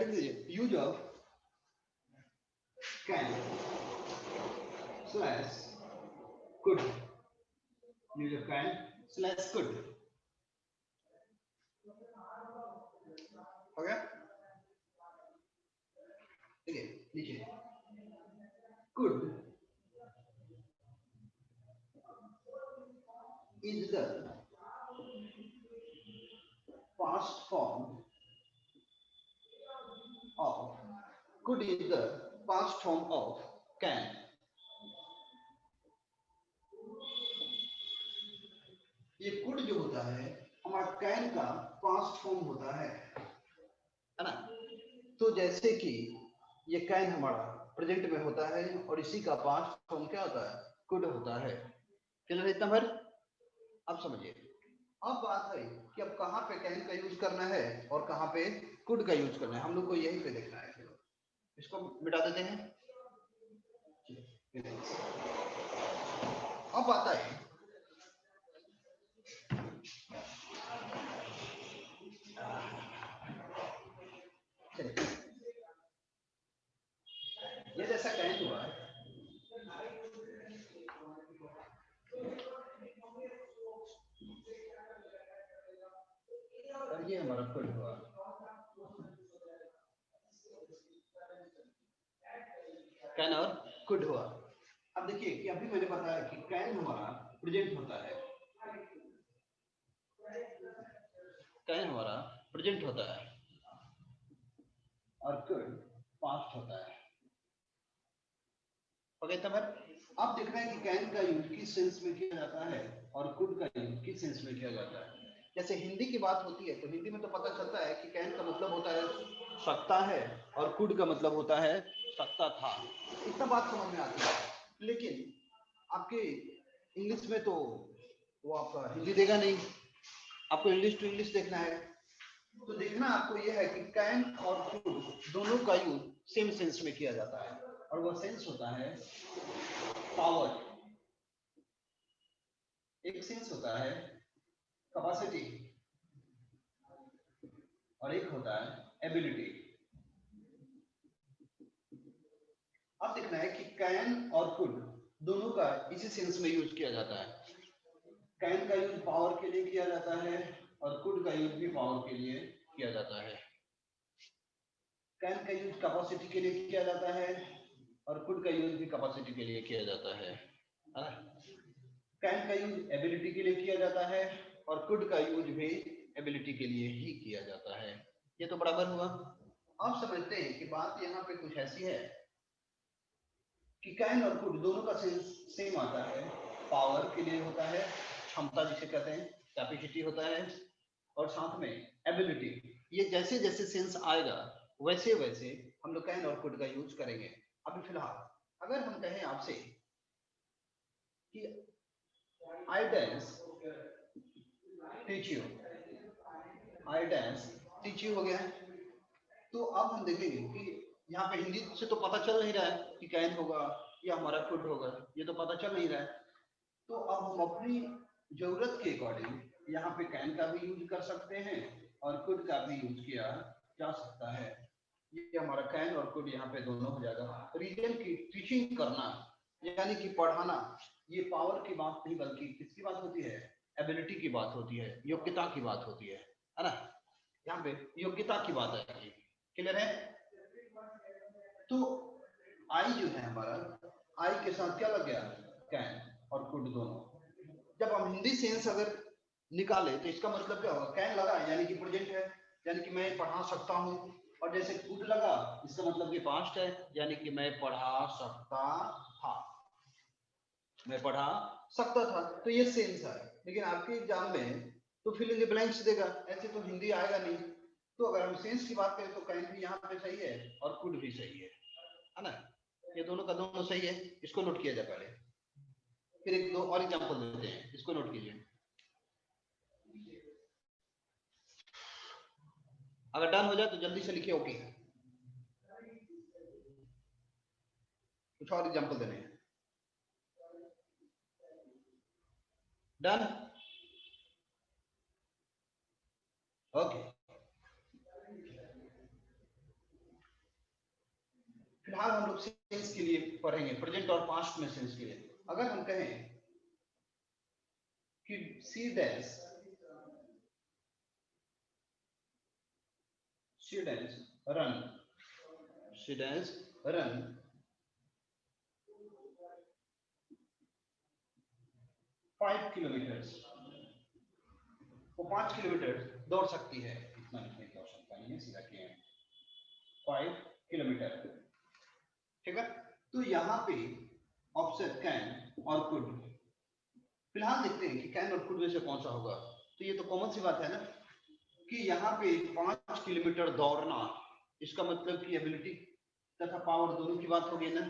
Use of can slash could, use of can slash could, हो गया? देखिए नीचे could is the past form of could is the past form of can. ये could जो होता है हमारा can का past form होता है ना? तो जैसे कि ये can हमारा प्रेजेंट में होता है और इसी का past form क्या होता है? could होता है। क्लियर है इतना भर? अब समझिए, अब बात है कि अब कहाँ पे कैन का यूज करना है और कहाँ पे कुड का यूज करना है, हम लोग को यहीं पे देखना है। इसको मिटा देते हैं। अब आता है ये जैसा कैन हुआ है, और ये हमारा कुड हुआ, कैन और कुड हुआ। अब देखिए कि अभी मैंने बताया कि कैन हमारा प्रेजेंट होता है, कैन हमारा प्रेजेंट होता है और कुड पास्ट होता है। ओके तब अब देखना है कि कैन का यूज किस सेंस में किया जाता है और कुड का यूज किस सेंस में किया जाता है। जैसे हिंदी की बात होती है तो हिंदी में तो पता चलता है कि कैन का मतलब होता है सकता है और कुड का मतलब होता है सकता था, इतना बात समझ में आती है। लेकिन आपके इंग्लिश में तो वो आपका हिंदी देगा नहीं, आपको इंग्लिश टू इंग्लिश देखना है। तो देखना आपको यह है कि कैन और कुड दोनों का यूज सेम सेंस में किया जाता है और वह सेंस होता है पावर, एक सेंस होता है कैपेसिटी और एक होता है एबिलिटी। अब देखना है कि कैन और कुड दोनों का इसी सेंस में यूज किया जाता है। कैन का यूज पावर के लिए किया जाता है और कुड का यूज भी पावर के लिए किया जाता है। कैन का यूज कैपेसिटी के लिए किया जाता है और कुड का यूज भी कैपेसिटी के लिए किया जाता है। कैन का यूज एबिलिटी के लिए किया जाता है और कुड का यूज भी एबिलिटी के लिए ही किया जाता है। ये तो बराबर हुआ। अब समझते हैं कि बात यहाँ पे कुछ ऐसी है कि कैन और कुड दोनों का सेंस सेम आता है, पावर के लिए होता है, क्षमता जिसे कहते हैं कैपेसिटी होता है, और साथ में एबिलिटी। ये जैसे जैसे सेंस आएगा वैसे वैसे हम लोग कैन और कुड का यूज करेंगे। अभी फिलहाल अगर हम कहें आपसे कि I dash teach you, I dash teach you हो गया है, तो अब हम देखेंगे कि यहाँ पे हिंदी से तो पता चल नहीं रहा है कि कैन होगा या हमारा कुड होगा, ये तो पता चल नहीं रहा है। तो अब हम अपनी जरूरत के अकॉर्डिंग यहाँ पे कैन का भी यूज कर सकते हैं और कुड का भी यूज किया जा सकता है। ये हमारा कैन और कुड यहाँ पे दोनों हो जाएगा। रीजन की टीचिंग करना यानी कि पढ़ाना, ये पावर की बात नहीं बल्कि किसकी बात होती है? एबिलिटी की बात होती है, योग्यता की बात होती है ना? यहाँ पे योग्यता की बात है। क्लियर है? तो आई जो है हमारा, आई के साथ क्या लग गया? कैन और कुड दोनों। जब हम हिंदी सेंस अगर निकाले तो इसका मतलब क्या होगा? कैन लगा यानी कि प्रेजेंट है, यानी कि मैं पढ़ा सकता हूँ, और जैसे कुड लगा इसका मतलब कि पास्ट है, यानी कि मैं पढ़ा सकता था, मैं पढ़ा सकता था। तो ये सेंस है। लेकिन आपके एग्जाम में तो फिल इन द ब्लैंक्स देगा, ऐसे तो हिंदी आएगा नहीं। तो अगर हम सेंस की बात करें तो कैन भी यहाँ पे सही है और कुड भी सही है ना? ये दोनों का दोनों सही है, इसको नोट किया जाए पहले, फिर एक दो और एग्जांपल देते हैं, इसको नोट कीजिए। अगर डन हो जाए तो जल्दी से लिखिए ओके। कुछ और एग्जांपल देने हैं। डन? ओके। फिलहाल हम लोग सेंस के लिए पढ़ेंगे, प्रेजेंट और पास्ट में सेंस के लिए। अगर हम कहें कि सी डैश रन 5 किलोमीटर, वो 5 किलोमीटर दौड़ सकती है, इतना लिखने की आवश्यकता नहीं है, सीधा किए 5 किलोमीटर, ठीक है। तो यहाँ पे ऑप्शन कैन और कुड, फिलहाल देखते हैं कि कैन और कुड में से कौन सा होगा। तो ये तो कॉमन सी बात है ना कि यहाँ पे 5 किलोमीटर दौड़ना, इसका मतलब कि एबिलिटी तथा पावर दोनों की बात होगी ना,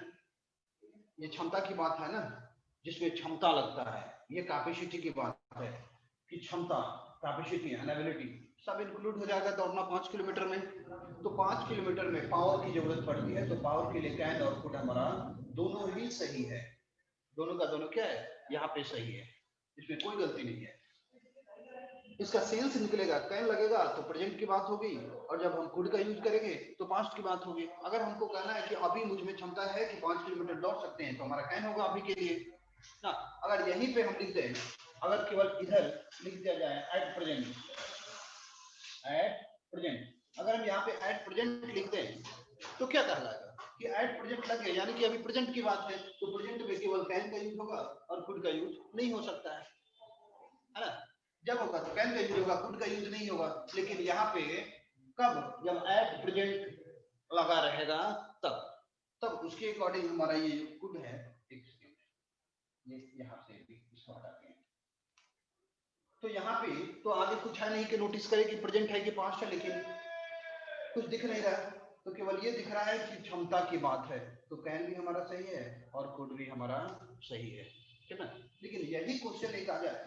ये क्षमता की बात है ना, जिसमें क्षमता लगता है, ये कैपेसिटी की बात है कि क्षमता, कैपेसिटी, एबिलिटी सब इंक्लूड हो जाएगा दौड़ना 5 किलोमीटर में। तो 5 किलोमीटर में पावर की जरूरत पड़ती है, तो पावर के लिए कैन और कुड हमारा दोनों ही सही है, दोनों का दोनों क्या है, यहाँ पे सही है, इसमें कोई गलती नहीं है। इसका सेंस निकलेगा, कैन लगेगा तो प्रेजेंट की बात होगी, और जब हम कुड का यूज करेंगे तो पास्ट की बात होगी। अगर हमको कहना है कि अभी मुझ में क्षमता है कि 5 किलोमीटर दौड़ सकते हैं, तो हमारा कैन होगा अभी के लिए ना। अगर यहीं पे हम लिख दें, अगर केवल इधर लिख दिया जाए एट प्रेजेंट, अगर हम यहाँ पे एट प्रेजेंट लिख दें तो क्या कहलाएगा कि एट प्रेजेंट लग गया, यानी कि अभी प्रेजेंट की बात है, तो प्रेजेंट में केवल कैन का यूज होगा और कुड का यूज नहीं हो सकता है ना। जब होगा तो कैन का यूज होगा, कुड का यूज नहीं होगा। लेकिन यहाँ पे कब, जब एट प्रेजेंट लगा रहेगा तब उसके अकॉर्डिंग हमारा ये जो कुड है, एक सेकंड, ये यहाँ से इसको हटाते हैं। तो यहाँ पे तो आगे कुछ है नहीं कि नोटिस करें कि प्रेजेंट है कि पास्ट है, लेकिन कुछ दिख नहीं रहा है, तो केवल ये दिख रहा है कि क्षमता की बात है, तो कैन भी हमारा सही है और कुड भी हमारा सही है, ठीक है। लेकिन यही क्वेश्चन एक आ जाए,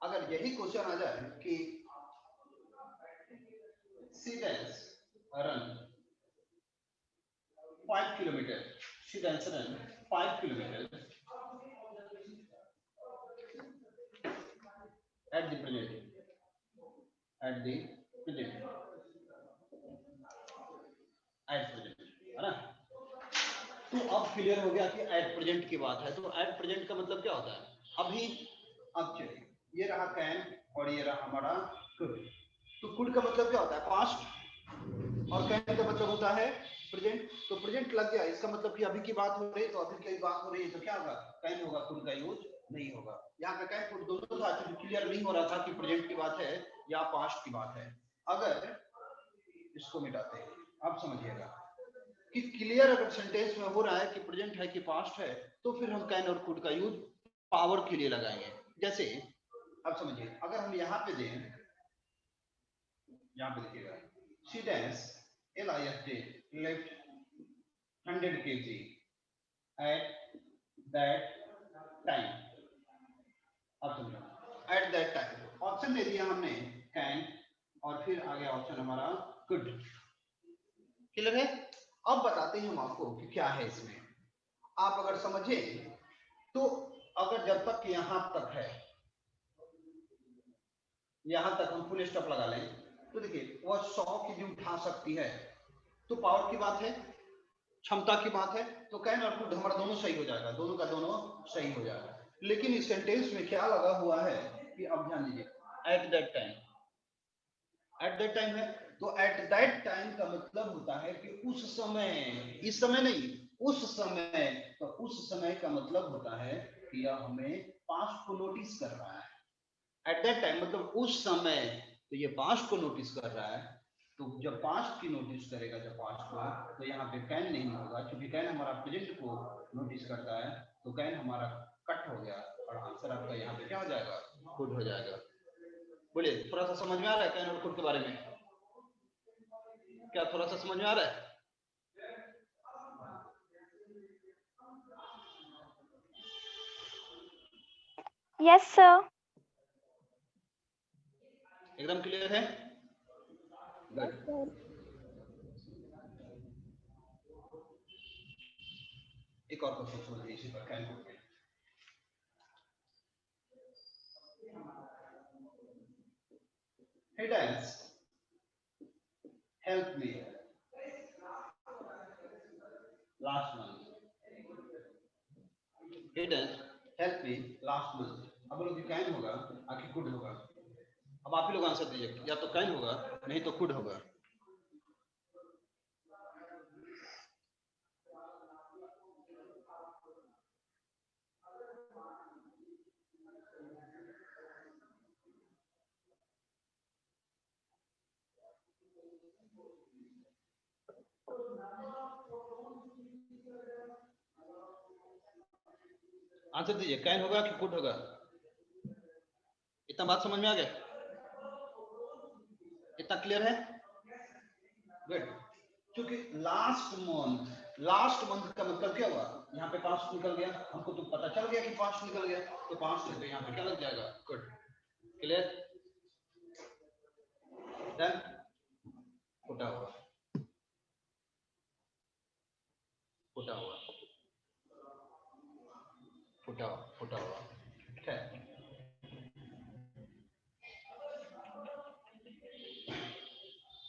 अगर यही क्वेश्चन आ जाए कि c dash run 5 kilometre, c dash run 5 kilometre at the present, है ना। तो अब क्लियर हो गया कि एट प्रेजेंट की बात है। तो एट प्रेजेंट का मतलब क्या होता है, अभी। अब चलिए, ये रहा कैन और ये रहा हमारा कुड। तो कुड का मतलब क्या होता है, पास्ट, और कैन का मतलब होता है प्रेजेंट। तो प्रेजेंट लग गया, इसका मतलब कि अभी की बात हो रही है, तो अभी की बात हो रही है, तो क्या होगा, कैन होगा, कुड का यूज नहीं होगा। यहाँ पे कैन कुड दोनों था, क्लियर नहीं हो रहा था कि प्रेजेंट की बात है या पास्ट की बात है। अगर इसको मिटाते हैं, आप समझिएगा कि क्लियर अगर सेंटेंस में हो रहा है कि प्रेजेंट है कि पास्ट है, तो फिर हम कैन और कुड का यूज पावर के लिए लगाएंगे। जैसे अब समझिए, अगर हम यहाँ पे दें, यहाँ पे देखिएगा, C dash LIFT left 100 kg at that time। अब समझो, at that time ऑप्शन दे दिया हमने कैन, और फिर आ गया ऑप्शन हमारा कुड। क्लियर है। अब बताते हैं हम आपको कि क्या है इसमें। आप अगर समझे तो, अगर जब तक यहां तक है, यहां तक हम फुल स्टॉप लगा लें, तो देखिए वह 100 केजी उठा सकती है, तो पावर की बात है, क्षमता की बात है, तो कैन और कुड हमारा दोनों सही हो जाएगा, दोनों का दोनों सही हो जाएगा। लेकिन इस सेंटेंस में क्या लगा हुआ है कि अब ध्यान दीजिए, at that time, at that time है, तो एट दैट टाइम का मतलब होता है कि उस समय, इस समय नहीं, उस समय। तो उस समय का मतलब होता है कि यह हमें पास्ट को नोटिस कर रहा है। एट दैट टाइम मतलब उस समय, तो ये पास्ट को नोटिस कर रहा है। तो जब पास्ट की नोटिस करेगा, जब पास्ट को, तो यहाँ पे कैन नहीं होगा, क्योंकि कैन हमारा प्रेजेंट को नोटिस करता है, तो कैन हमारा कट हो गया, और आंसर आपका यहाँ पे क्या हो जाएगा, कुड हो जाएगा। बोलिए, थोड़ा सा समझ में आ रहा है कैन और कुड के बारे में? क्या थोड़ा सा समझ में आ रहा है? Yes sir. एकदम क्लियर है? गुड। एक और क्वेश्चन समझिए इसी पर, can could. Hey Dance, help me last month. He does help me last month. अब लोग कैन होगा आखिर कुड होगा. अब आप ही लोग आंसर दीजिए, या तो कैन होगा नहीं तो कुड होगा. आंसर दीजिए, कैन होगा कि कुड होगा. इतना बात समझ में आ गया? इतना क्लियर है? गुड. क्योंकि लास्ट मंथ का मतलब क्या हुआ, यहाँ पे पास्ट निकल गया, हमको तो पता चल गया कि पास्ट निकल गया, तो पास्ट में यहाँ पे क्या लग जाएगा? गुड. क्लियर? डन. फुटा हुआ ठीक है.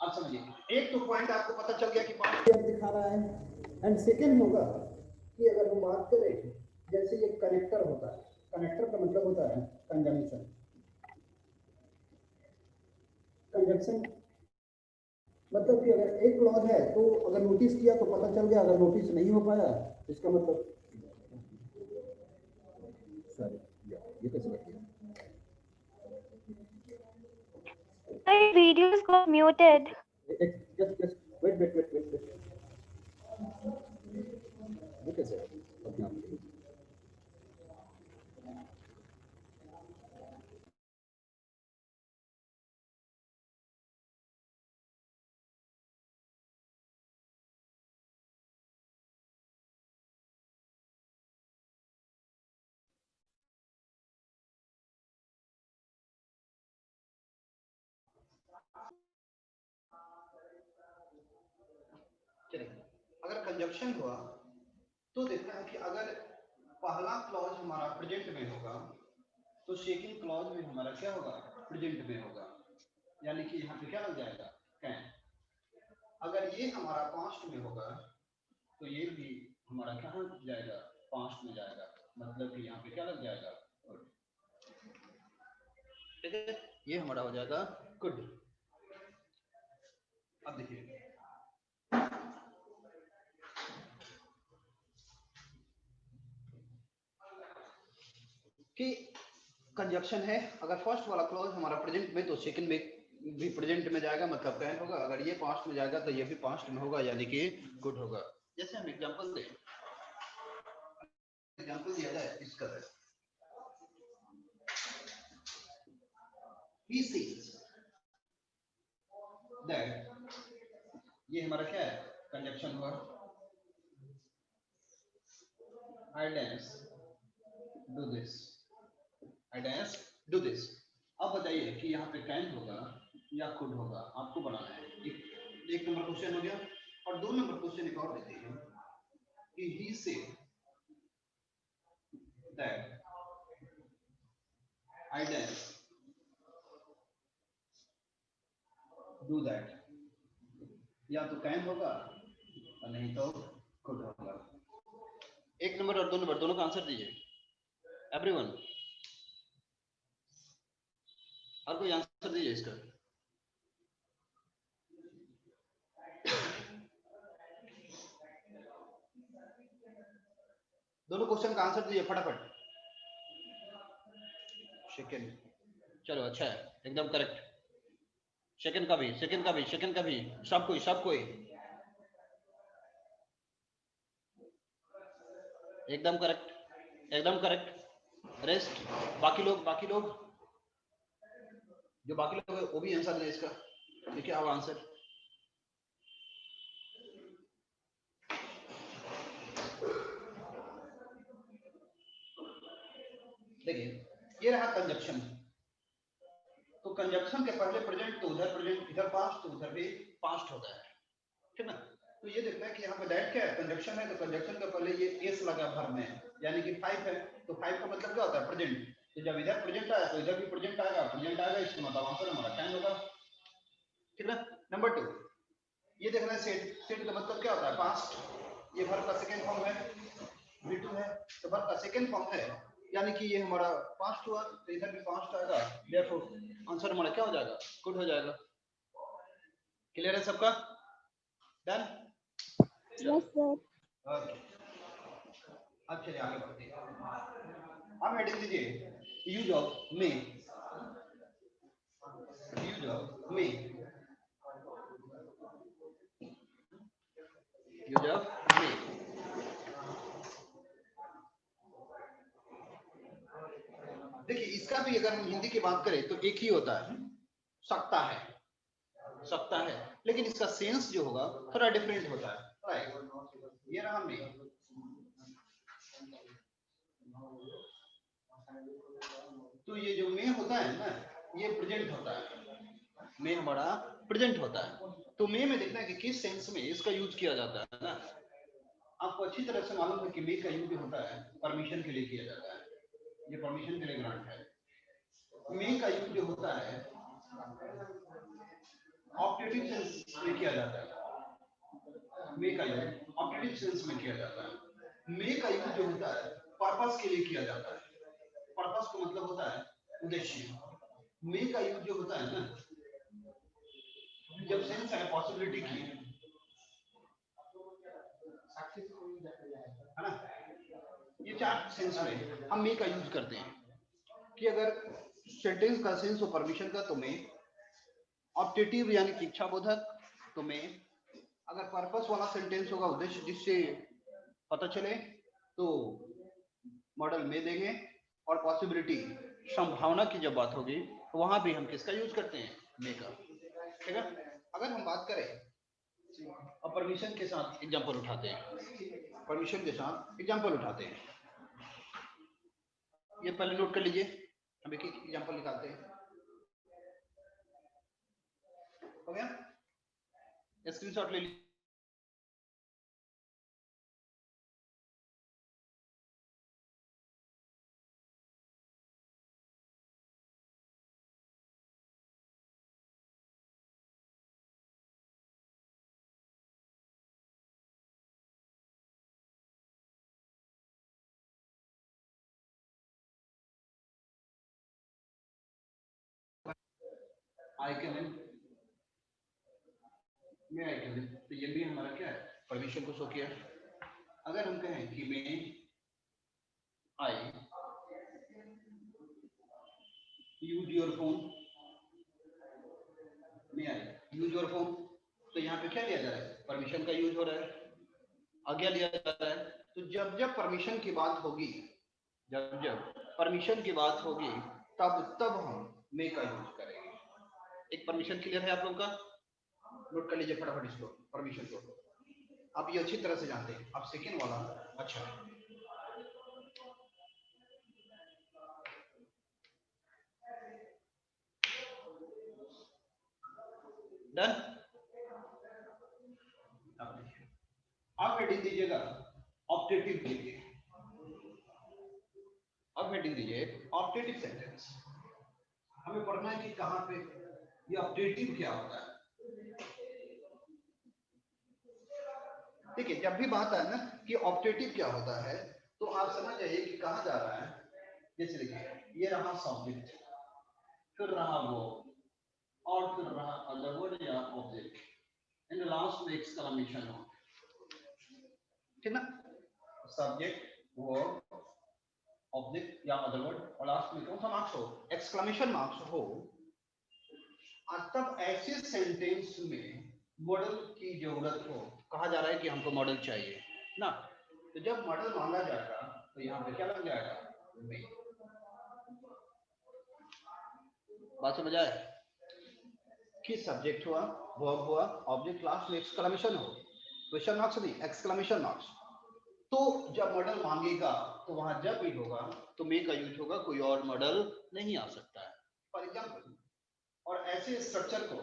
अब समझिए, एक तो पॉइंट आपको पता चल गया कि पास्ट दिखा रहा है, एंड सेकंड होगा कि अगर हम बात करें जैसे ये कनेक्टर होता है, कनेक्टर का मतलब होता है कंजंक्शन. मतलब कि अगर एक क्लॉज है तो अगर नोटिस किया तो पता चल गया, अगर नोटिस नहीं हो पाया इसका मतलब ये कैसे करते हैं? My videos got muted. Just wait. ये कैसे अपने आप के? चलिए, अगर कंजंक्शन हुआ तो देखना है कि अगर पहला क्लॉज हमारा प्रेजेंट में होगा तो सेकंड क्लॉज में हमारा क्या होगा? प्रेजेंट में होगा. यानी कि यहाँ पे क्या लग जाएगा? कैन. अगर ये हमारा पास्ट में होगा तो ये भी हमारा कहाँ जाएगा? पास्ट में जाएगा. मतलब कि यहाँ पे क्या लग जाएगा? ठीक है, ये हमारा हो जाएगा कुड. अब देखिए, कि कंजक्शन है, अगर फर्स्ट वाला क्लॉज हमारा प्रेजेंट में तो सेकंड में भी प्रेजेंट में जाएगा, मतलब कैन होगा. अगर ये पास्ट में जाएगा तो ये भी पास्ट में होगा, यानी कि गुड होगा. जैसे हम एग्जांपल दिया जाए इसका, he says that, ये हमारा क्या है? कंजक्शन हुआ. I dance do this. अब बताइए कि यहाँ पे कैन होगा या कुड होगा, आपको बनाना है. एक नंबर क्वेश्चन हो गया. और 2 नंबर क्वेश्चन एक और देते हैं कि he said that I dance do that. या तो कैन होगा और नहीं तो कुड होगा. 1 नंबर और 2 नंबर दोनों का आंसर दीजिए एवरीवन. और कोई आंसर दीजिए इसका. दोनों क्वेश्चन का आंसर दीजिए फटाफट. सेकंड. चलो अच्छा है, एकदम करेक्ट. सेकंड का भी सब कोई एकदम करेक्ट. रेस्ट बाकी लोग जो बाकी लोग है वो भी आंसर दें इसका. देखिए अब आंसर. देखिए, ये रहा कंजक्शन. तो कंजक्शन के पहले प्रेजेंट तो उधर प्रेजेंट, इधर पास्ट तो उधर भी पास्ट होता है. ठीक ना? तो ये देखना है कि यहाँ पे दैट क्या है? कंजक्शन है, तो कंजक्शन के पहले ये एस लगा भर में, यानी कि 5 है. तो 5 का मतलब क्या होता है? प्रेजेंट. तो जब इधर प्रेजेंट आया तो इधर भी प्रेजेंट आएगा, इसका मतलब आंसर हमारा कैन होगा. ठीक ना? नंबर 2, ये देखना है सेट का मतलब क्या होता है? पास्ट. ये वर्ब का सेकेंड फॉर्म है, V2 है, तो वर्ब का सेकेंड फॉर्म है, यानी कि ये हमारा पास्ट हुआ, तो इधर भी पास्ट आएगा, देयरफॉर आंसर हमारा क्या हो जाएगा, कुड हो जाएगा। क्लियर है सबका? डन? Yes, sir. ओके, अब चलिए आगे बढ़ते हैं। अब हेडिंग दीजिए use of May, use of May, use of May. देखिए इसका भी अगर हम हिंदी की बात करें तो एक ही होता है, सकता है, सकता है, लेकिन इसका सेंस जो होगा थोड़ा डिफरेंट होता है। राइट, ये रहा मे, तो ये जो मे होता है ना, ये प्रेजेंट होता है, मे हमारा प्रेजेंट होता है। तो मे में देखना है कि किस सेंस में इसका यूज किया जाता है ना। आपको अच्छी तरह से मालूम है कि मे का यूज होता है परमिशन के लिए किया जाता है, ये परमिशन के लिए ग्रांट है। मे का यूज जो होता है ऑप्टेटिव सेंस में किया जाता है, मे का यूज ऑप्टेटिव सेंस में किया जाता है। मे का यूज जो होता है पर्पस के लिए किया जाता है, पर्पस का मतलब होता है उद्देश्य। मे का यूज जो होता है ना, जब सेंस है पॉसिबिलिटी की, है ना, ये चार सेंस में हम मे का यूज करते हैं कि अगर सेंटेंस का सेंस हो परमिशन का तो मे, ऑप्टेटिव यानी कि इच्छा बोधक तो मे, अगर पर्पस वाला सेंटेंस होगा उद्देश्य जिससे पता चले तो मॉडल में देंगे, और पॉसिबिलिटी संभावना की जब बात होगी तो वहां भी हम किसका यूज करते हैं, मे का। ठीक है, अगर हम बात करें अब परमिशन के साथ एग्जांपल उठाते हैं, परमिशन के साथ एग्जांपल उठाते हैं, ये पहले नोट कर लीजिए, हम एक एक एग्जांपल निकालते हैं। हो गया, स्क्रीनशॉट ले लीजिए। आई कैन, मैं आई कैन, तो ये भी हमारा क्या है, परमिशन को शो किया। अगर हम कहें कि मैं आई यूज योर फोन, मैं आई यूज योर फोन, तो यहाँ पे क्या लिया जा रहा है, परमिशन का यूज हो रहा है, आज्ञा लिया जा रहा है। तो जब जब परमिशन की बात होगी, जब जब परमिशन की बात होगी तब तब हम मे का यूज करेंगे। एक परमिशन क्लियर है आप लोग का? नोट कर लीजिए फटाफट इसको, परमिशन को आप ये अच्छी तरह से जानते हैं। आप सेकेंड वाला अच्छा है, डन। आप हेडिंग दीजिएगा ऑप्टेटिव के लिए, अब हेडिंग दीजिए ऑप्टेटिव सेंटेंस। हमें पढ़ना है कि कहां पे ये ऑप्टेटिव क्या होता है। देखिए जब भी बात है ना कि ऑप्टेटिव क्या होता है, तो आप समझ जाइए कि कहा जा रहा है। जैसे देखिए ये रहा सब्जेक्ट, फिर रहा वो, और फिर रहा अदर वर्ड या ऑब्जेक्ट, एंड लास्ट में एक्सक्लेमेशन हो, ठीक ना, सब्जेक्ट वर्ब ऑब्जेक्ट या अदर वर्ड, और लास्ट में कौन सा मार्क्स हो, एक्सक्लेमेशन मार्क्स हो। और तब ऐसे सेंटेंस में मॉडल की जरूरत हो, कहा जा रहा है कि हमको मॉडल चाहिए ना, तो जब मॉडल मांगा जाएगा तो यहाँ पे क्या लग जाएगा, मे। बात समझ आए कि सब्जेक्ट हुआ, वर्ब हुआ, ऑब्जेक्ट, लास्ट में एक्सक्लेमेशन हो, क्वेश्चन मार्क्स नहीं, एक्सक्लेमेशन मार्क्स। तो जब मॉडल मांगेगा तो वहां जब भी होगा तो मे का यूज होगा, कोई और मॉडल नहीं आ सकता है, फॉर एग्जाम्पल। और ऐसे स्ट्रक्चर को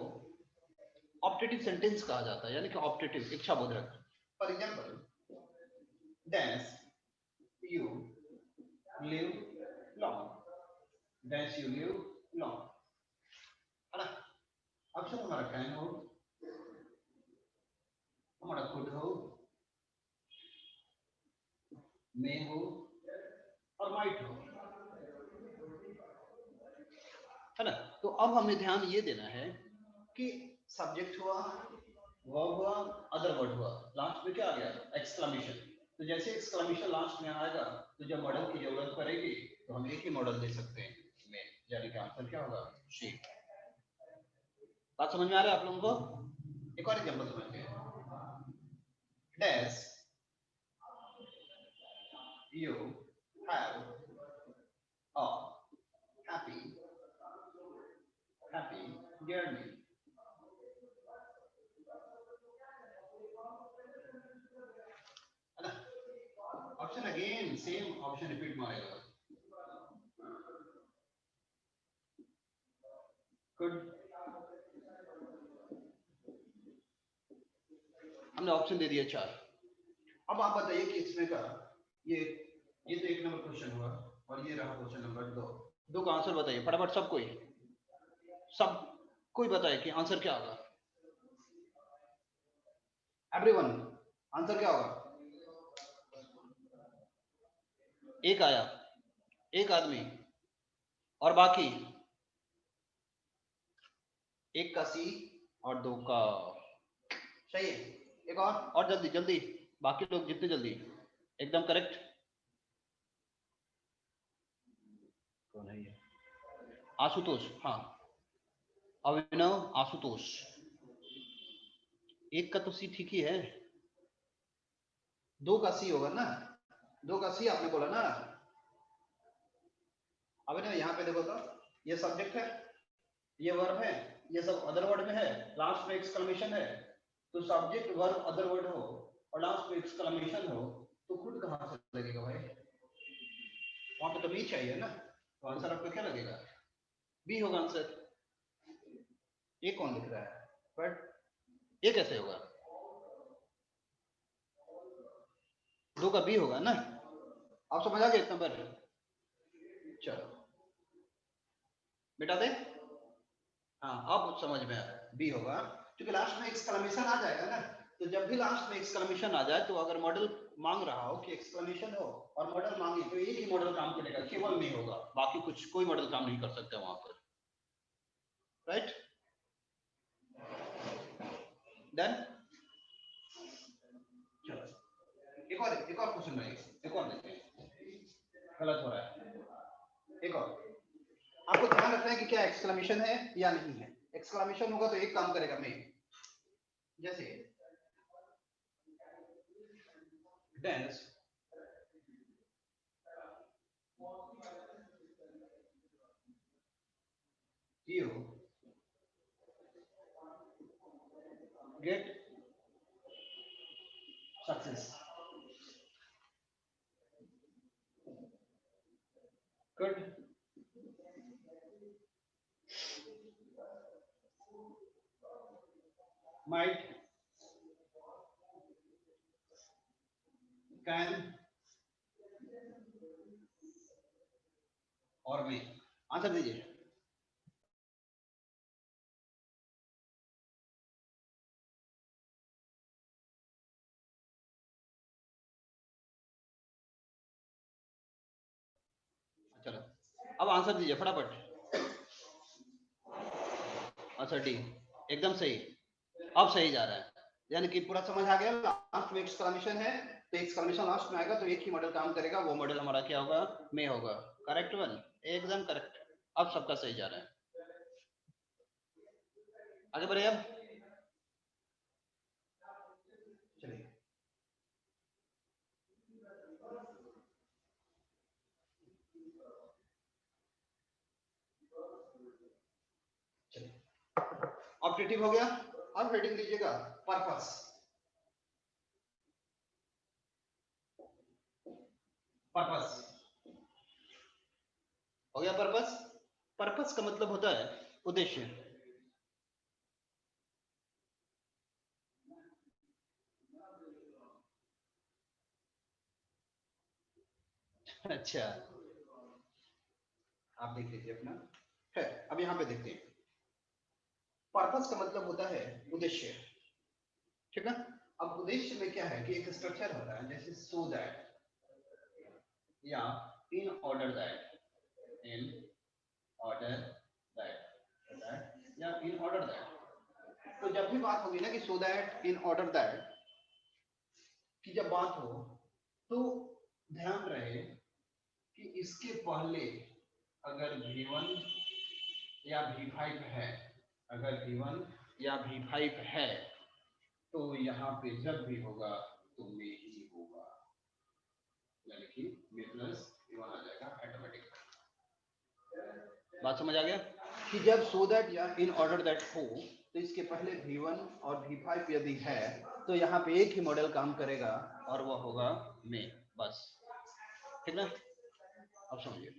ऑप्टेटिव सेंटेंस कहा जाता है, यानी कि ऑप्टेटिव इच्छा बोधक। For example dash you live long, dash you live long, है ना। अब सब हमारा कैन हो, हमारा कुड हो, मे हो और माइट हो, है ना। तो अब हमें ध्यान ये देना है कि सब्जेक्ट हुआ, वर्ब हुआ, अदर वर्ड हुआ, लास्ट में क्या आ गया, एक्सक्लेमेशन। तो जैसे एक्सक्लेमेशन लास्ट में आएगा तो जब मॉडल की जरूरत पड़ेगी तो हम एक ही मॉडल दे सकते हैं में, यानी कि आंसर क्या होगा, शी। बात समझ में आ रहा है आप लोगों को? एक और एग्जांपल समझते हैं। Dash you have a happy journey. Option again same option repeat मारेगा, गुड। हमने ऑप्शन दे दिया 4। अब आप बताइए कि इसमें का ये तो 1 नंबर क्वेश्चन हुआ और ये रहा क्वेश्चन नंबर 2। दो का आंसर बताइए फटाफट, सब कोई बताए कि आंसर क्या होगा। एवरीवन, आंसर क्या होगा? एक आया, एक आदमी, और बाकी एक का सी और 2 का सही है। एक और जल्दी जल्दी, बाकी लोग जितने जल्दी, एकदम करेक्ट। कौन है ये? आशुतोष, हाँ अभिनव आशुतोष। एक का तो सी ठीक ही है, 2 का सी होगा ना, 2 का सी आपने बोला ना। अभिनव यहाँ पे देखो तो, ये सब्जेक्ट है, ये वर्ब है, ये सब अदर वर्ड में है, लास्ट में एक्सक्लेमेशन है। तो सब्जेक्ट वर्ब अदर वर्ड हो और लास्ट में एक्सक्लेमेशन हो तो खुद कहां से लगेगा भाई? वहां पे तो बी चाहिए ना। तो आंसर आपका क्या लगेगा? बी होगा आंसर। ये कौन लिख रहा है? बट ये कैसे होगा? 2 का बी होगा ना। आप समझ आ गए इतना पर? चलो बेटा दे, हाँ अब समझ में आया, बी होगा क्योंकि लास्ट में एक्सक्लेमेशन आ जाएगा ना। तो जब भी लास्ट में एक्सक्लेमेशन आ जाए तो अगर मॉडल मांग रहा हो कि एक्सक्लेमेशन हो और मॉडल मांगे तो एक ही मॉडल काम करेगा, केवल में होगा, बाकी कुछ कोई मॉडल काम नहीं कर सकता वहां पर, राइट। देन एक और क्वेश्चन रहेगा, एक और देखते हैं, गलत हो रहा है। एक और आपको ध्यान रखना है कि क्या एक्सक्लेमेशन है या नहीं है। एक्सक्लेमेशन होगा तो एक काम करेगा मैं, जैसे dense you get success, could might can और may, आंसर दीजिए। चलो अब आंसर दीजिए फटाफट। आंसर डी, एकदम सही, अब सही जा रहा है, यानी कि पूरा समझ आ गया। लास्ट में एक्सक्लेमेशन है तो एक्सक्लेमेशन लास्ट में आएगा तो एक ही मॉडल काम करेगा, वो मॉडल हमारा क्या होगा, मे होगा। करेक्ट वन, एकदम करेक्ट, अब सबका सही जा रहा है। आगे बढ़े अब, चलिए ऑब्जेक्टिव हो गया। अब हेडिंग दीजिएगा पर्पस। पर्पस हो गया। पर्पस, पर्पस का मतलब होता है उद्देश्य। अच्छा आप देख लीजिए अपना है। अब यहाँ पे देखते हैं, पर्पस का मतलब होता है उद्देश्य, ठीक है। अब उद्देश्य में क्या है कि एक स्ट्रक्चर होता है, जैसे सो दैट, या in order that, in order that या इन ऑर्डर दैट। तो जब भी बात होगी ना कि so that, in order that की जब बात हो तो ध्यान रहे कि इसके पहले अगर V1 या V5 है, अगर V1 या V5 है तो यहाँ पे जब भी होगा तो में ही होगा, यानी कि में प्लस V1 आ जाएगा ऑटोमेटिक। बात समझ आ गया कि जब सो दैट या इन ऑर्डर दैट हो तो इसके पहले V1 और V5 यदि है तो यहाँ पे एक ही मॉडल काम करेगा और वह होगा में, बस। ठीक ना? अब समझिए।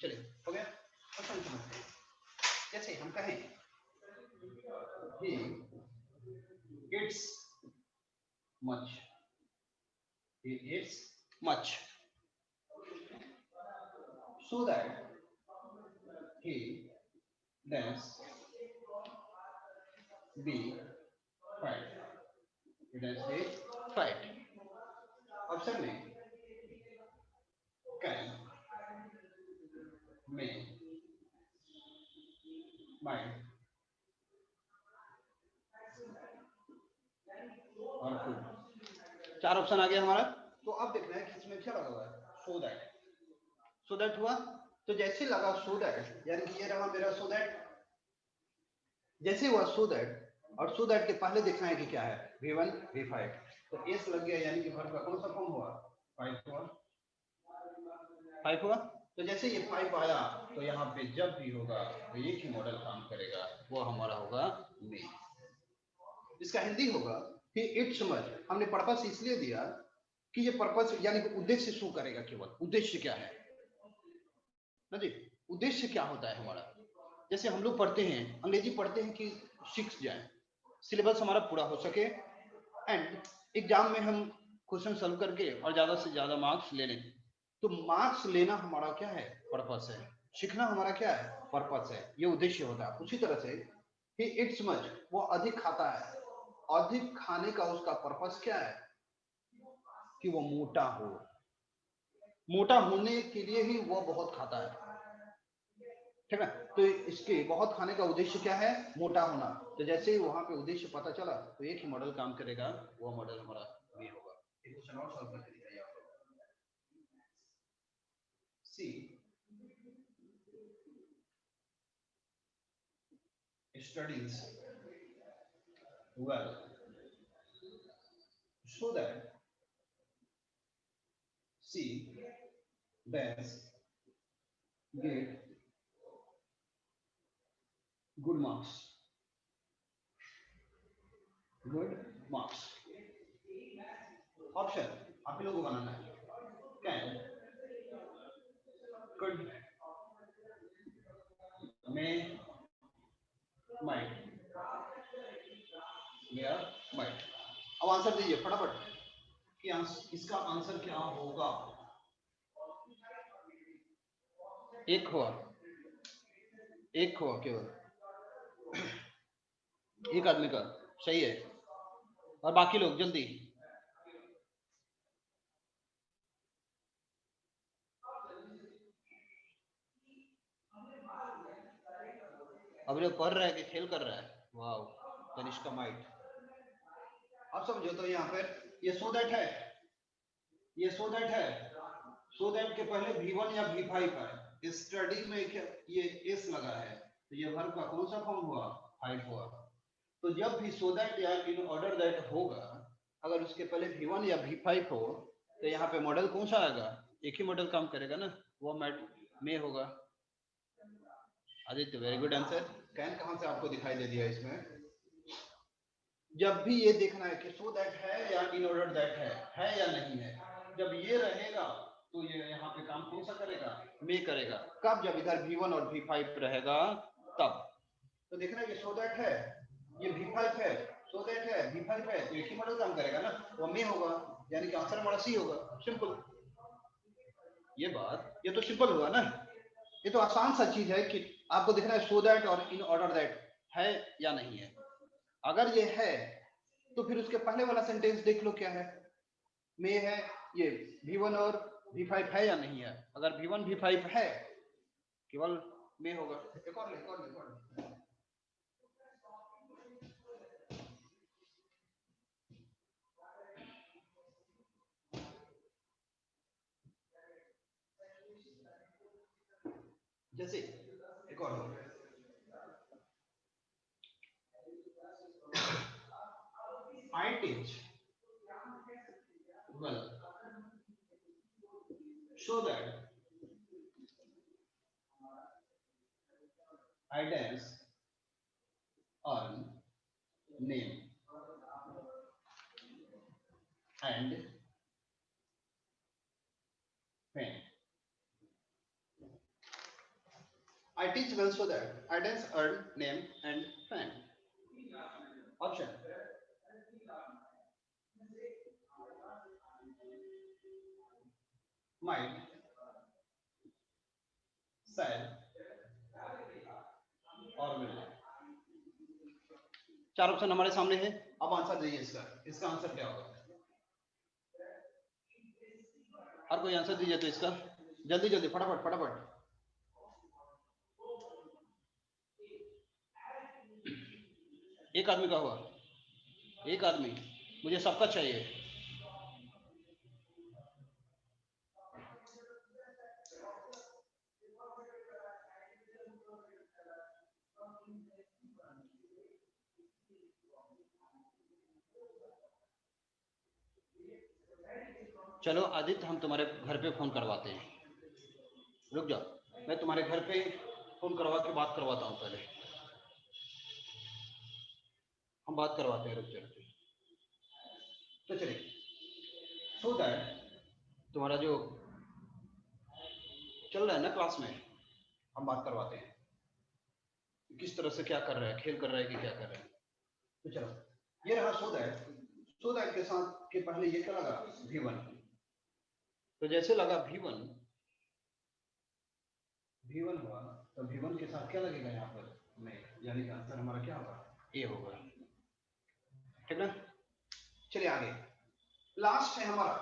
चलिए हो गया। क्वेश्चन समझते हैं। जैसे हम कहें he eats much, he eats much so that he does be fat, he does be fat। Option में can, may, might और could, चार ऑप्शन आ गया हमारा। तो अब देखना है कि इसमें क्या लगा हुआ है, सो दैट। सो दैट हुआ तो जैसे लगा सो दैट, यानी कि ये रहा मेरा सो दैट। जैसे हुआ सो दैट और सो दैट के पहले देखना है कि क्या है, V1 V5, तो एस लग गया, यानी कि वर्ब का कौन सा फॉर्म हुआ, 5 हुआ। 5 हुआ तो जैसे ये 5 आया तो यहाँ पे जब भी होगा तो एक ही मॉडल काम करेगा, वो हमारा होगा मे। इसका हिंदी होगा कि इट्स मच। हमने पर्पस इसलिए दिया कि ये पर्पस यानी कि उद्देश्य शो करेगा, केवल उद्देश्य क्या है ना जी। उद्देश्य क्या होता है हमारा, जैसे हम लोग पढ़ते हैं, अंग्रेजी पढ़ते हैं कि सीख जाए, सिलेबस हमारा पूरा हो सके एंड एग्जाम में हम क्वेश्चन सॉल्व करके और ज्यादा से ज्यादा मार्क्स ले लें। तो मार्क्स लेना हमारा क्या है, पर्पस है। सीखना हमारा क्या है, पर्पस है, ये उद्देश्य होता है। उसी तरह से ही इट्स मच, वो अधिक खाता है, अधिक खाने का उसका पर्पस क्या है, कि वो मोटा हो। मोटा होने के लिए ही वो बहुत खाता है, ठीक है। तो इसके बहुत खाने का उद्देश्य क्या है, मोटा होना। तो जैसे ही वहां पे उद्देश्य पता चला तो एक ही मॉडल काम करेगा, वो मॉडल हमारा बी होगा। एक क्वेश्चन और सॉल्व करके दिखाइए आप लोग। सी studies well so that she does get good marks, good marks। Option आप ही लोगों को बनाना है, कैन, could, may, might या might। अब आंसर दीजिए फटाफट कि इसका आंसर क्या होगा। एक हुआ, एक हुआ केवल एक आदमी का सही है, और बाकी लोग जल्दी। अब जो पढ़ रहा है कि फेल कर रहा है, वाह तनिष्का माइट। अब समझो तो यहाँ पर ये सो दैट है, ये सो दैट है, सो दैट के पहले V1 या V5 है। स्टडी में ये एस लगा है तो ये वर्ब का कौन सा फॉर्म हुआ, 5 हुआ। तो जब भी सो दैट या इन ऑर्डर दैट होगा, अगर उसके पहले V1 या V5 हो तो यहाँ पे मॉडल कौन सा आएगा, एक ही मॉडल काम करेगा ना, वो में होगा। Aditya very good answer. Can कहाँ से आपको दिखाई दे दिया इसमें, जब भी ये देखना है कि सो दैट है या इन ऑर्डर दैट है या नहीं है। जब ये रहेगा तो ये यहाँ पे काम कौन सा करेगा, मे करेगा। कब, जब इधर V1 और V5 रहेगा तब। तो देखना है कि सो दैट है, ये V5 है, सो दैट है, V5 है, तो एक ही मॉडल काम करेगा ना, वो मे होगा, यानी कि आंसर हमारा सी होगा। सिंपल। ये बात, ये तो सिंपल हुआ ना। ये तो आसान सा चीज है कि आपको देखना है सो दैट और इन ऑर्डर दैट है या नहीं है। अगर ये है तो फिर उसके पहले वाला सेंटेंस देख लो क्या है। में है, ये V1 और V5 है या नहीं है। अगर V1 V5 है, केवल में होगा। एक और ले, एक और ले, एक और ले। जैसे एक और हो, I teach well so that I dance earn name and fame. I teach well so that I dance earn name and fame. Option might, shall और will। चार ऑप्शन हमारे सामने है। अब आंसर दीजिए इसका। इसका आंसर क्या होगा? हर कोई आंसर दीजिए तो इसका, जल्दी जल्दी, फटाफट फटाफट। एक आदमी का हुआ, एक आदमी, मुझे सबका चाहिए। चलो आदित्य, हम तुम्हारे घर पे फोन करवाते हैं। रुक जाओ, मैं तुम्हारे घर पे फोन करवा के बात करवाता हूँ। पहले हम बात करवाते हैं, रुक जाओ। तो चलिए, सो दैट तुम्हारा जो चल रहा है ना क्लास में, हम बात करवाते हैं किस तरह से क्या कर रहा है, खेल कर रहा है कि क्या कर रहा है। तो चलो, ये रहा सो दैट। सो दैट के साथ के पहले ये क्या लगा, V1। तो जैसे लगा V1 हुआ, तो V1 के साथ क्या लगेगा यहाँ पर, में, यानी कि आंसर हमारा क्या होगा, ए होगा। ठीक ना। चलिए आगे, लास्ट है हमारा,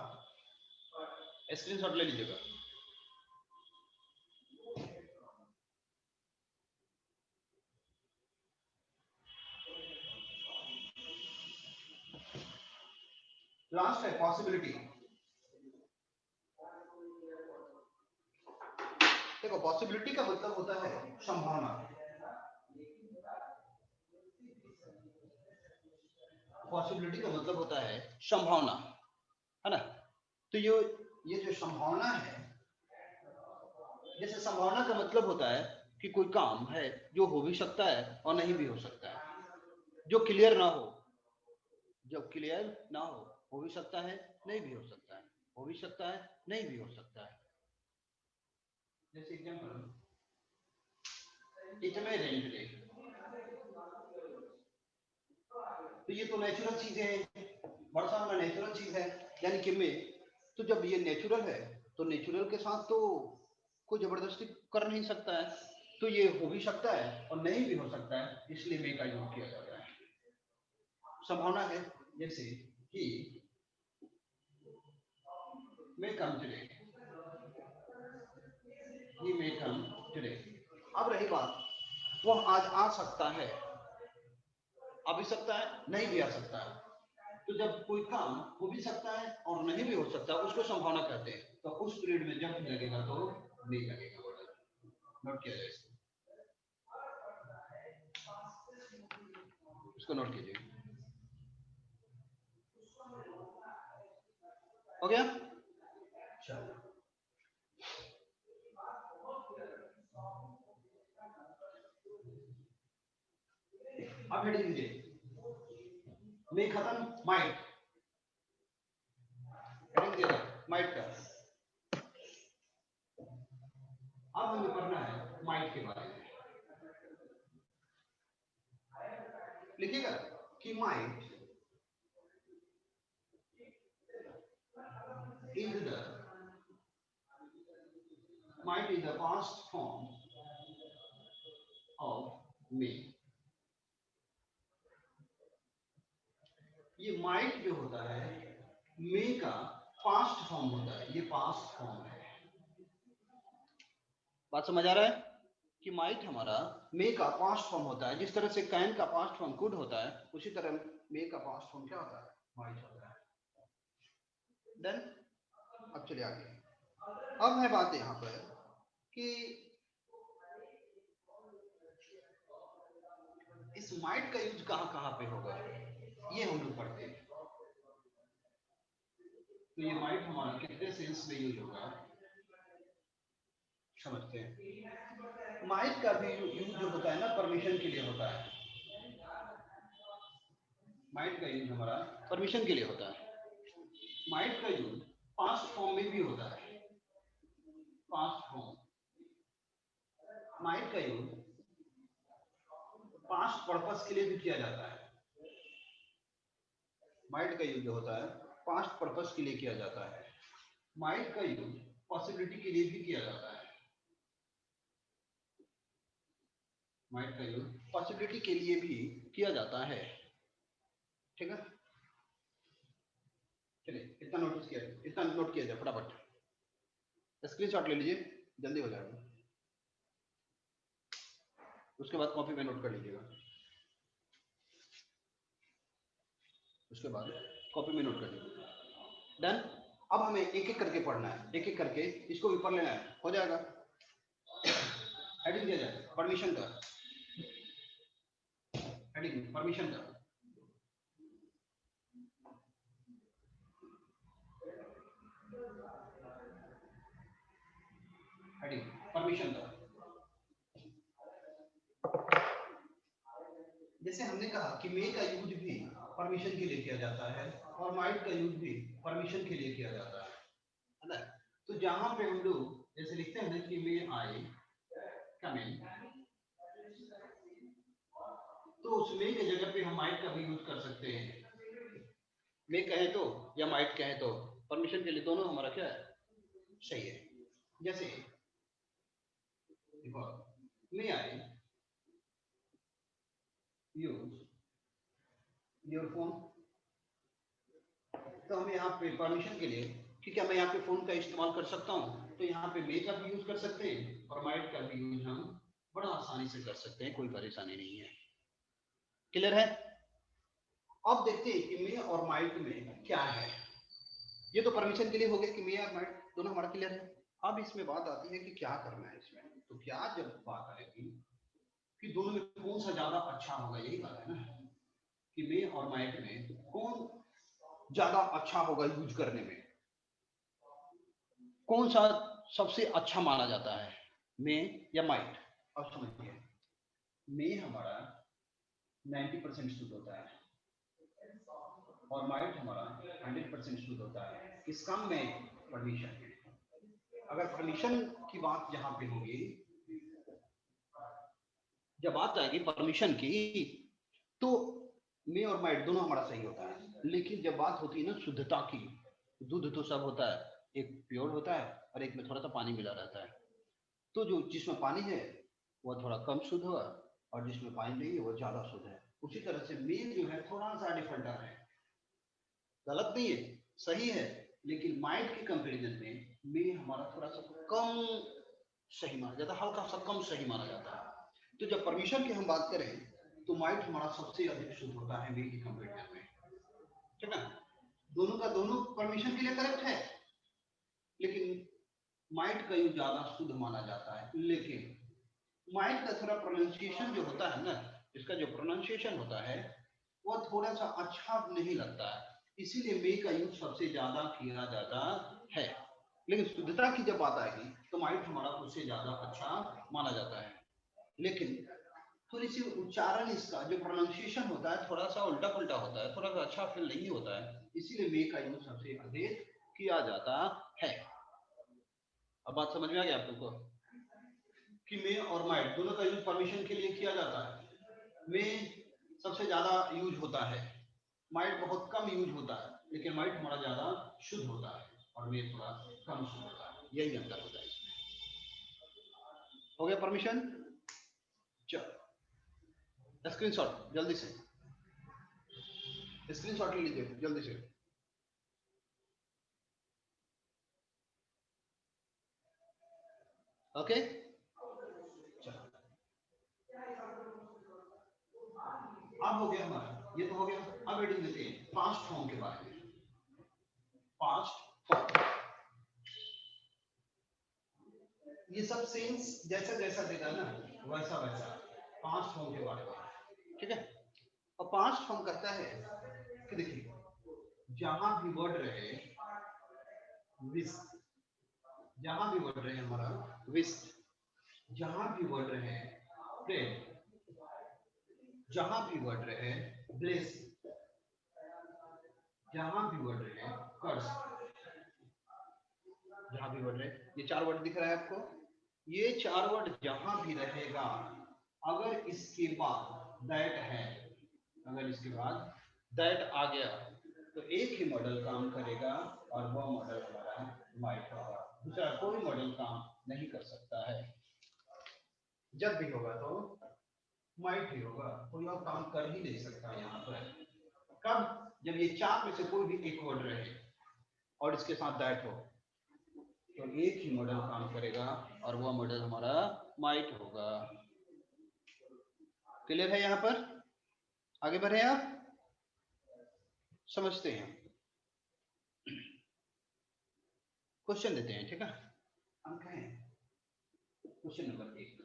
स्क्रीनशॉट ले लीजिएगा। लास्ट है पॉसिबिलिटी। देखो, पॉसिबिलिटी का मतलब होता है संभावना। पॉसिबिलिटी का मतलब होता है संभावना, है ना। तो ये जो संभावना है, जैसे संभावना का मतलब होता है कि कोई काम है जो हो भी सकता है और नहीं भी हो सकता है, जो क्लियर ना हो, जब क्लियर ना हो भी सकता है, नहीं भी हो सकता है, हो भी सकता है, नहीं भी हो सकता है। जैसे example, it may rain today, तो ये तो नेचुरल चीज है, वर्षा होना नेचुरल चीज है, यानी कि मे। तो जब ये नेचुरल है तो नेचुरल के साथ तो कोई जबरदस्ती कर नहीं सकता है, तो ये हो भी सकता है और नहीं भी हो सकता है, इसलिए मे का यूज किया जाता है। संभावना है, जैसे ही मे कम टुडे, ही मे कम टुडे। अब रही बात, वह आज आ सकता है, आ भी सकता है, नहीं भी आ सकता है। तो जब कोई काम हो भी सकता है और नहीं भी हो सकता, उसको संभावना कहते हैं। तो उस पीरियड में जब भी लगेगा तो नहीं लगेगा, नोट किया जाए इसको नोट कीजिए। हो गया। चलो, अब हेडिंग दीजिए, मे खत्म, माइट माइट का। अब हमें पढ़ना है माइट के बारे में। लिखिएगा कि might is the past form of may। ये माइट जो होता है मे का पास्ट फॉर्म होता है, ये पास्ट फॉर्म है। बात समझ आ रहा है कि माइट हमारा मे का पास्ट फॉर्म होता है। जिस तरह से कैन का पास्ट फॉर्म कुड होता है, उसी तरह मे का पास्ट फॉर्म क्या होता है, माइट होता है। देन अब चलिए आगे। अब है बात यहाँ पर कि इस माइट का यूज कहाँ कहाँ पे होगा, ये हम लोग पढ़ते हैं। तो ये माइट हमारा कितने सेंस में यूज होगा समझते हैं। माइट का भी यूज जो होता है ना, परमिशन के लिए होता है। माइट का यूज हमारा परमिशन के लिए होता है। माइट का यूज पास्ट फॉर्म में भी होता है। पास्ट फॉर्म माइट का यूज पास्ट पर्पस के लिए भी किया जाता है। माइट का यूज जो होता है पास्ट पर्पस के लिए किया जाता है। माइट का यूज पॉसिबिलिटी के लिए भी किया जाता है। माइट का यूज पॉसिबिलिटी के लिए भी किया जाता है। ठीक है, चलिए इतना नोटिस किया, इतना नोट किया जाए फटाफट। स्क्रीनशॉट ले लीजिए, जल्दी हो जाएगा। उसके बाद कॉपी में नोट कर लीजिएगा। उसके बाद कॉपी में नोट कर लीजिएगा। डन। अब हमें एक एक करके पढ़ना है, एक एक करके इसको भी पढ़ लेना है, हो जाएगा। हेडिंग दिया जाए परमिशन का, हेडिंग परमिशन का। हेडिंग परमिशन का। जैसे हमने कहा कि मे का यूज भी परमिशन के लिए किया जाता है और माइट का यूज भी परमिशन के लिए किया जाता है ना। तो जहां पे हम लोग जैसे लिखते हैं कि मे आई कम इन, तो उस मे के जगह पे हम माइट का भी यूज कर सकते हैं। मे कहे तो या माइट कहे तो परमिशन के लिए दोनों हमारा क्या है, सही है। जैसे मे आई यूज योर फोन, तो हम यहाँ पे परमिशन के लिए कि क्या मैं यहाँ पे फोन का इस्तेमाल कर सकता हूँ, तो यहाँ पे मे का भी यूज कर सकते हैं और माइट का भी यूज हम बड़ा आसानी से कर सकते हैं, कोई परेशानी नहीं है। क्लियर है। अब देखते हैं कि मे और माइट में क्या है। ये तो परमिशन के लिए हो गया कि मे और माइट दोनों हमारा क्लियर है। अब इसमें बात आती है कि क्या करना है इसमें। तो क्या जब बात आएगी कि दोनों में कौन सा ज्यादा अच्छा होगा, यही बात है ना कि मे और माइट में कौन ज्यादा अच्छा होगा यूज करने में, कौन सा सबसे अच्छा माना जाता है, मे या माइट। अब समझिए, मे हमारा 90% शुद्ध होता है और माइट हमारा 100% शुद्ध होता है। इस काम में परमिशन है। अगर परमिशन की बात यहाँ पे होगी, जब बात आएगी परमिशन की, तो मे और माइट दोनों हमारा सही होता है। लेकिन जब बात होती है ना शुद्धता की, दूध तो सब होता है, एक प्योर होता है और एक में थोड़ा सा पानी मिला रहता है। तो जो जिसमें पानी है वह थोड़ा कम शुद्ध हुआ और जिसमें पानी नहीं है वो ज्यादा शुद्ध है। उसी तरह से मे जो है थोड़ा सा डिफल्टर है, गलत नहीं है, सही है, लेकिन माइट के कंपैरिजन में मे हमारा थोड़ा सा कम सही माना जाता है, हल्का सा कम सही माना जाता है। तो जब परमिशन की हम बात करें तो माइट हमारा सबसे अधिक शुद्ध होता है मे के कंपैरिजन में। ठीक है, दोनों का दोनों परमिशन के लिए करेक्ट है, लेकिन माइट का यूज ज्यादा शुद्ध माना जाता है। लेकिन माइट का थोड़ा प्रोनाउंसिएशन जो होता है ना, इसका जो प्रोनाउंसिएशन होता है वो थोड़ा सा अच्छा नहीं लगता है, इसीलिए मे का यूज सबसे ज्यादा किया जाता है। लेकिन शुद्धता की जब बात आएगी तो माइट हमारा उससे ज्यादा अच्छा माना जाता है। लेकिन थोड़ी सी उच्चारण इसका जो प्रोनाउंसिएशन होता है थोड़ा सा उल्टा पुल्टा होता है, थोड़ा सा अच्छा फील नहीं होता है, इसीलिए मे का यूज सबसे अधिक किया जाता है। अब बात समझ में आ गया आप लोगों को कि मे और माइट दोनों का यूज परमिशन के लिए किया जाता है। मे सबसे ज्यादा यूज होता है, माइट बहुत कम यूज होता है, लेकिन माइट हमारा ज्यादा शुद्ध होता है और मे थोड़ा कम शुद्ध होता है, यही अंतर होता है इसमें। हो गया परमिशन? चलो स्क्रीनशॉट जल्दी से, स्क्रीनशॉट ले लीजिए जल्दी से। ओके अब हो गया हमारा, ये तो हो गया। अब हेडिंग देते हैं पास्ट फॉर्म के बारे में। पास्ट फॉर्म ये सब सेंस जैसा जैसा देगा ना वैसा वैसा पास्ट फॉर्म के बारे में, ठीक है। और पास्ट फॉर्म करता है कि देखिए जहां भी वर्ड रहे विस, जहां भी वर्ड रहे हमारा विस, जहां भी वर्ड रहे प्रे, जहां भी वर्ड रहे ब्लेस, जहां भी वर्ड रहे कर्स, जहां भी वर्ड रहे, ये चार वर्ड दिख रहा है आपको, ये चार वर्ड जहां भी रहेगा, अगर इसके बाद दैट है, अगर इसके बाद दैट आ गया तो एक ही मॉडल काम करेगा और वो मॉडल हमारा माइट होगा, दूसरा कोई मॉडल काम नहीं कर सकता है। जब भी होगा तो माइट ही होगा, कोई और काम कर ही नहीं सकता यहाँ पर। कब? जब ये चार में से कोई भी एक वर्ड रहे और इसके साथ दैट हो तो एक ही मॉडल काम करेगा और वो मॉडल हमारा माइट होगा। क्लियर है यहाँ पर? आगे बढ़े आप, समझते हैं। क्वेश्चन देते हैं, ठीक है। हम कहें question number 1,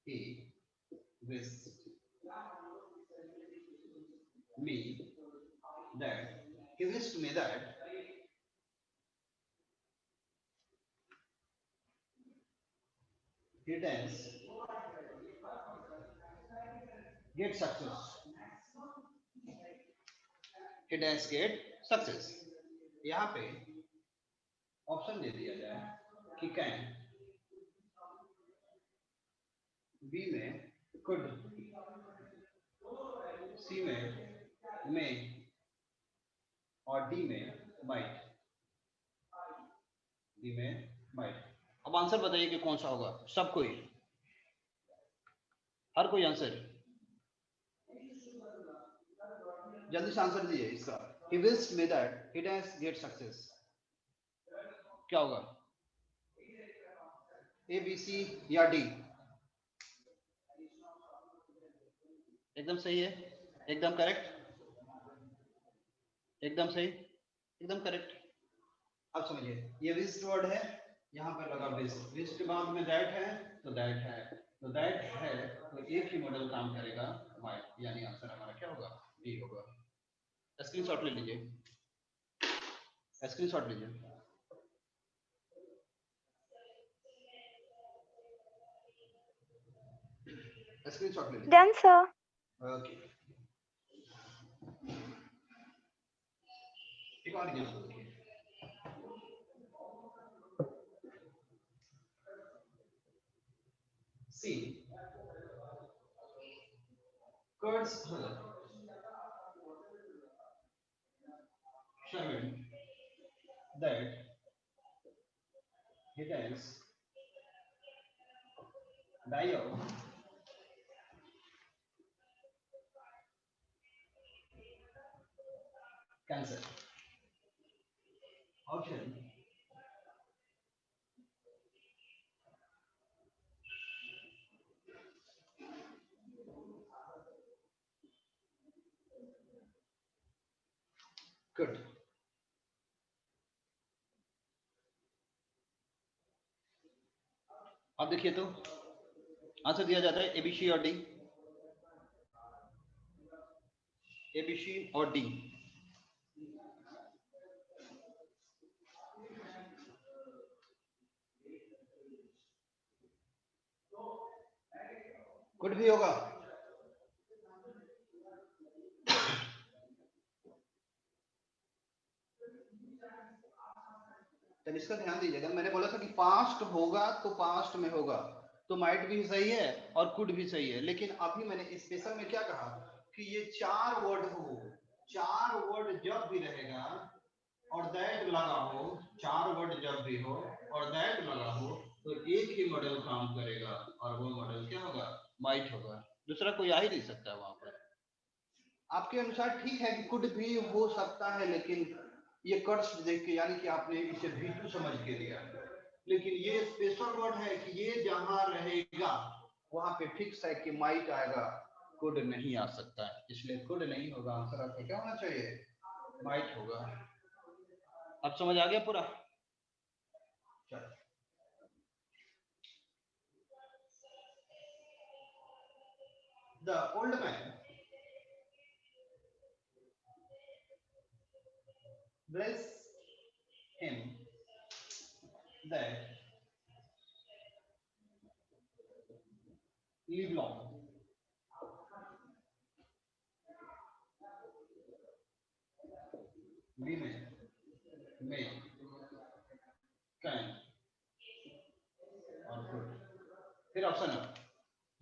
he wished me that, he wished me that he dance get success, he dance get success। यहाँ पे ऑप्शन दे दिया जाए कि कैन, बी में कुड, सी में मे और डी में माइट, डी में माइट। अब आंसर बताइए कि कौन सा होगा, सब कोई, हर कोई आंसर जल्दी से आंसर दीजिए इसका। he wished me that he does get success, क्या होगा? ए बी सी या डी? एकदम सही है, एकदम करेक्ट, एकदम सही, एकदम करेक्ट। अब समझिए ये विस्ट वर्ड है, यहाँ पर लगा विस्ट, विस्ट के बाद में दैट है तो दैट है, तो दैट है तो एक ही मॉडल काम करेगा माइट, यानी आंसर हमारा क्या होगा? डी होगा। स्क्रीनशॉट ले लीजिए, स्क्रीनशॉट लीजिए। स्क्रीनशॉट ले लीजिए। Done, sir. ओके, एक और एग्जांपल देखिए। सी curds Sherman that he has die of cancer। Option good। अब देखिए तो आंसर दिया जाता है एबीसी और डी, एबीसी और डी। गुड भी होगा, तब इसका ध्यान दीजिएगा, मैंने बोला था कि पास्ट होगा तो पास्ट में होगा, तो माइट भी सही है और कुड भी सही है, लेकिन अभी मैंने स्पेशल में क्या कहा कि ये 4 वर्ड हो, 4 वर्ड जब भी रहेगा और दैट लगा हो, 4 वर्ड जब भी हो और दैट लगा हो, तो एक ही मॉडल काम करेगा और वो मॉडल क्या होगा, माइट होगा, दूसरा कोई आ ही नहीं सकता वहां पर। आपके अनुसार ठीक है कि कुड भी हो सकता है, लेकिन ये कर्स देख के यानी कि आपने इसे भी2 समझ के लिया, लेकिन ये स्पेशल वर्ड है कि ये जहां रहेगा वहां पे फिक्स है कि माइट आएगा, कुड नहीं आ सकता है, इसलिए कुड नहीं होगा, आंसर आपका क्या होना चाहिए, माइट होगा। अब समझ आ गया पूरा? चलो the old man bless him that live long. Women may can और could। फिर ऑप्शन है,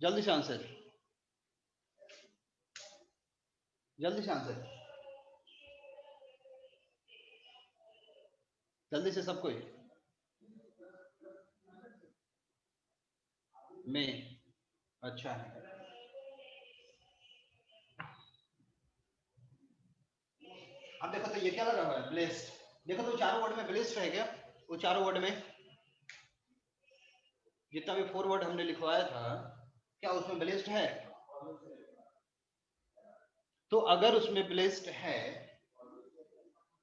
जल्दी से आंसर, जल्दी से आंसर, जल्दी से सब कोई। में अच्छा है, अब देखो तो ये क्या लगा हुआ है, ब्लेस्ड। देखो तो चारों वर्ड में ब्लेस्ड है क्या, वो चारों वर्ड में जितना भी 4 वर्ड हमने लिखवाया था, क्या उसमें ब्लेस्ड है? तो अगर उसमें ब्लेस्ड है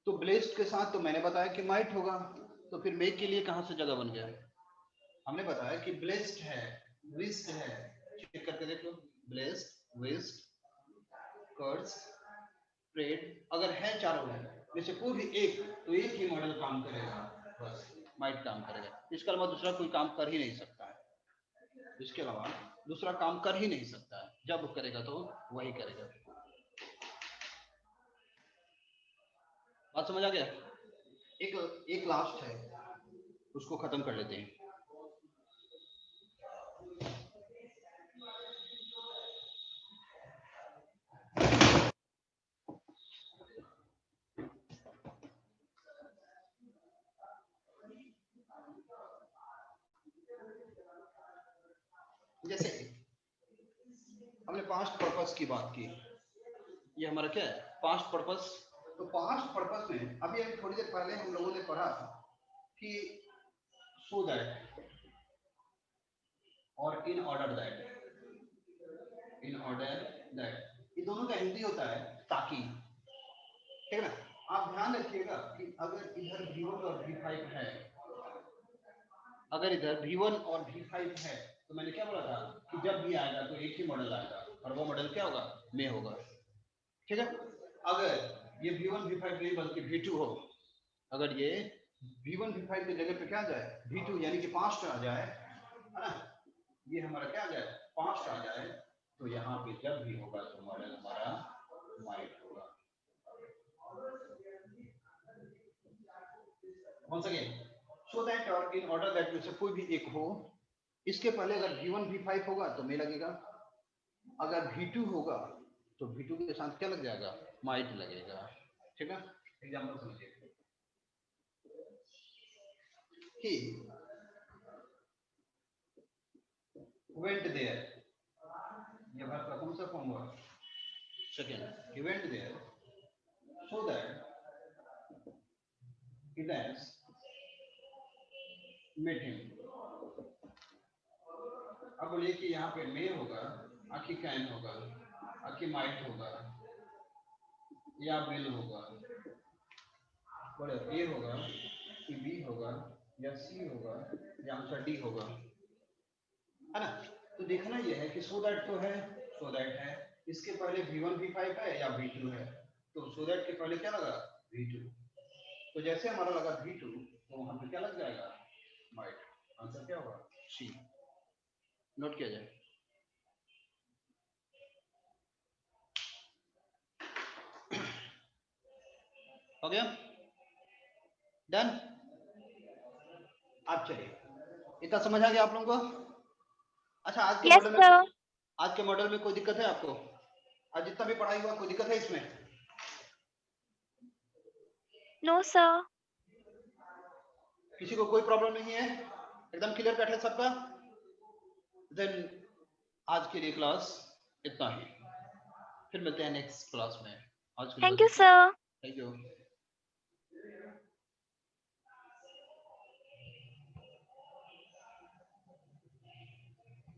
तो ब्लेस्ड के साथ तो मैंने बताया कि माइट होगा, तो फिर मेक के लिए कहां से जगह बन गया? हमने बताया कि ब्लेस्ड है, विस्ड है, चेक करके देख लो, ब्लेस्ड, विस्ड, कर्स, प्रेड, अगर है चारों में जैसे कोई भी एक, तो एक ही मॉडल काम करेगा, बस माइट काम करेगा, इसके अलावा दूसरा कोई काम कर ही नहीं सकता है, इसके अलावा दूसरा काम कर ही नहीं सकता है, जब करेगा तो वही करेगा। बात समझ आ गया? एक एक लास्ट है, उसको खत्म कर लेते हैं। जैसे हमने पास्ट पर्पस की बात की, ये हमारा क्या है, पास्ट पर्पस। तो पास्ट पर्पस में अभी अभी थोड़ी देर पहले हम लोगों ने पढ़ा कि सो दैट और in order that, in order that, ये दोनों का हिंदी होता है ताकि, ठीक है ना? आप ध्यान रखिएगा कि अगर इधर V1 और V5 है, अगर इधर V1 और V5 है, तो मैंने क्या बोला था कि जब भी आएगा तो एक ही मॉडल आएगा और वो मॉडल क्या होगा, में होगा, ठीक है? अगर ये V1 V5 नहीं बल्कि V2 हो, अगर ये V1 V5 की जगह पे क्या आ जाए, V2 यानी कि पास्ट आ जाए, है ना, ये हमारा क्या आ जाए, पास्ट आ जाए, तो यहाँ पे जब भी होगा तो मॉडल हमारा माइट होगा। once again, so that और in order that में से कोई भी एक हो, इसके पहले अगर V1 V5 होगा तो में लगेगा, अगर V2 होगा तो V2 के साथ क्या लग जाएगा, माइट लगेगा, ठीक है? एग्जांपल समझिए कि went there, ये बात का कौन सा फॉर्म हुआ, second, he went there so that he has met him। अब बोलिए कि यहाँ पे मे होगा, आखिर कैन होगा, आखिर माइट होगा, या विल होगा, बोले ए होगा कि बी होगा या सी होगा या आंसर डी होगा, है ना? तो देखना यह है कि सो दैट तो है, सो दैट है, इसके पहले V1 V5 है या V2 है, तो सो दैट के पहले क्या लगा, V2, तो जैसे हमारा लगा V2 तो वहां पे क्या लग जाएगा, माइट, आंसर क्या होगा, सी। नोट किया जाए, हो गया, डन। आप चलिए, इतना समझ आ गया आप लोगों को? अच्छा, आज के Yes, मॉडल में sir. आज के मॉडल में कोई दिक्कत है आपको? आज जितना भी पढ़ाई हुआ कोई दिक्कत है इसमें? No, sir. किसी को कोई प्रॉब्लम नहीं है? एकदम क्लियर कट है सबका? देन आज के लिए क्लास इतना ही, फिर मिलते हैं नेक्स्ट क्लास में। आज के लिए Thank you, sir. Thank you.